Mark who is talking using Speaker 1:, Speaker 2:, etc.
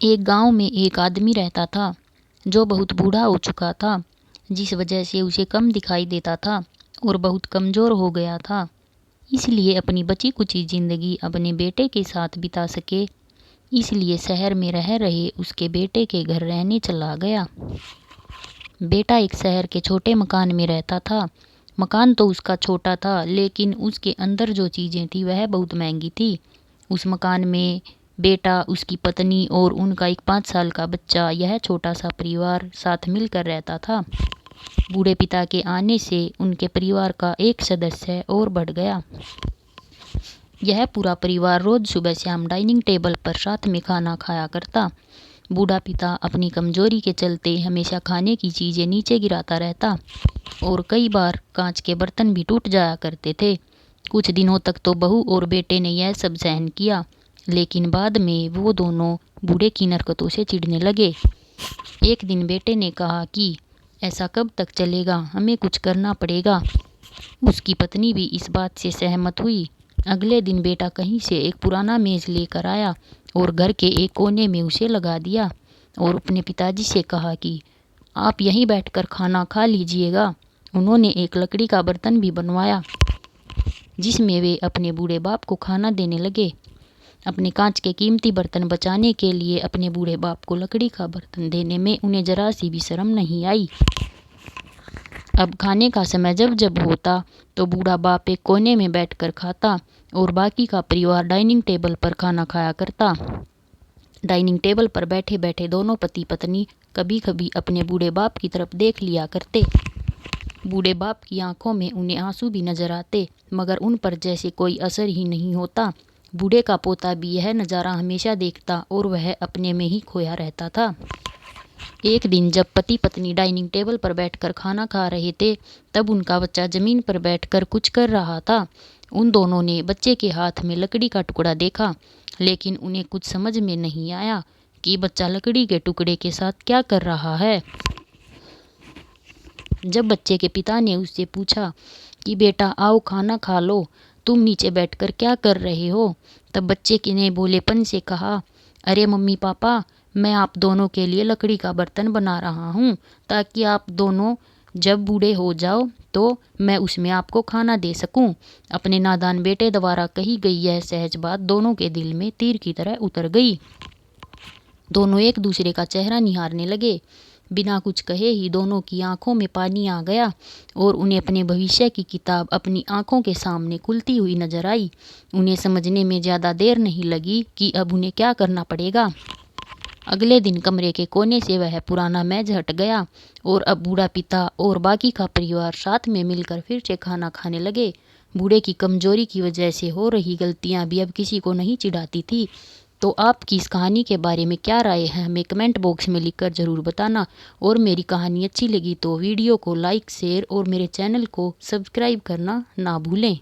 Speaker 1: एक गांव में एक आदमी रहता था जो बहुत बूढ़ा हो चुका था, जिस वजह से उसे कम दिखाई देता था और बहुत कमज़ोर हो गया था। इसलिए अपनी बची कुची ज़िंदगी अपने बेटे के साथ बिता सके, इसलिए शहर में रह रहे उसके बेटे के घर रहने चला गया। बेटा एक शहर के छोटे मकान में रहता था। मकान तो उसका छोटा था, लेकिन उसके अंदर जो चीज़ें थी वह बहुत महंगी थी। उस मकान में बेटा, उसकी पत्नी और उनका एक 5 साल का बच्चा, यह छोटा सा परिवार साथ मिलकर रहता था। बूढ़े पिता के आने से उनके परिवार का एक सदस्य और बढ़ गया। यह पूरा परिवार रोज़ सुबह शाम डाइनिंग टेबल पर साथ में खाना खाया करता। बूढ़ा पिता अपनी कमजोरी के चलते हमेशा खाने की चीज़ें नीचे गिराता रहता और कई बार कांच के बर्तन भी टूट जाया करते थे। कुछ दिनों तक तो बहू और बेटे ने यह सब सहन किया, लेकिन बाद में वो दोनों बूढ़े की हरकतों से चिढ़ने लगे। एक दिन बेटे ने कहा कि ऐसा कब तक चलेगा, हमें कुछ करना पड़ेगा। उसकी पत्नी भी इस बात से सहमत हुई। अगले दिन बेटा कहीं से एक पुराना मेज़ लेकर आया और घर के एक कोने में उसे लगा दिया और अपने पिताजी से कहा कि आप यहीं बैठकर खाना खा लीजिएगा। उन्होंने एक लकड़ी का बर्तन भी बनवाया जिसमें वे अपने बूढ़े बाप को खाना देने लगे। अपने कांच के कीमती बर्तन बचाने के लिए अपने बूढ़े बाप को लकड़ी का बर्तन देने में उन्हें जरा सी भी शर्म नहीं आई। अब खाने का समय जब जब होता तो बूढ़ा बाप एक कोने में बैठकर खाता और बाकी का परिवार डाइनिंग टेबल पर खाना खाया करता। डाइनिंग टेबल पर बैठे बैठे दोनों पति पत्नी कभी कभी अपने बूढ़े बाप की तरफ देख लिया करते। बूढ़े बाप की आंखों में उन्हें आंसू भी नजर आते, मगर उन पर जैसे कोई असर ही नहीं होता। बूढ़े का पोता भी यह नज़ारा हमेशा देखता और वह अपने में ही खोया रहता था। एक दिन जब पति पत्नी डाइनिंग टेबल पर बैठकर खाना खा रहे थे, तब उनका बच्चा जमीन पर बैठकर कुछ कर रहा था। उन दोनों ने बच्चे के हाथ में लकड़ी का टुकड़ा देखा, लेकिन उन्हें कुछ समझ में नहीं आया कि बच्चा लकड़ी के टुकड़े के साथ क्या कर रहा है। जब बच्चे के पिता ने उससे पूछा कि बेटा आओ खाना खा लो, तुम नीचे बैठकर क्या कर रहे हो, तब बच्चे ने भोलेपन से कहा, अरे मम्मी पापा, मैं आप दोनों के लिए लकड़ी का बर्तन बना रहा हूँ ताकि आप दोनों जब बूढ़े हो जाओ तो मैं उसमें आपको खाना दे सकूं। अपने नादान बेटे द्वारा कही गई यह सहज बात दोनों के दिल में तीर की तरह उतर गई। दोनों एक दूसरे का चेहरा निहारने लगे। बिना कुछ कहे ही दोनों की आंखों में पानी आ गया और उन्हें अपने भविष्य की किताब अपनी आंखों के सामने खुलती हुई नजर आई। उन्हें समझने में ज़्यादा देर नहीं लगी कि अब उन्हें क्या करना पड़ेगा। अगले दिन कमरे के कोने से वह पुराना मेज हट गया और अब बूढ़ा पिता और बाकी का परिवार साथ में मिलकर फिर से खाना खाने लगे। बूढ़े की कमजोरी की वजह से हो रही गलतियां भी अब किसी को नहीं चिढ़ाती थी। तो आपकी इस कहानी के बारे में क्या राय है, हमें कमेंट बॉक्स में लिखकर ज़रूर बताना। और मेरी कहानी अच्छी लगी तो वीडियो को लाइक, शेयर और मेरे चैनल को सब्सक्राइब करना ना भूलें।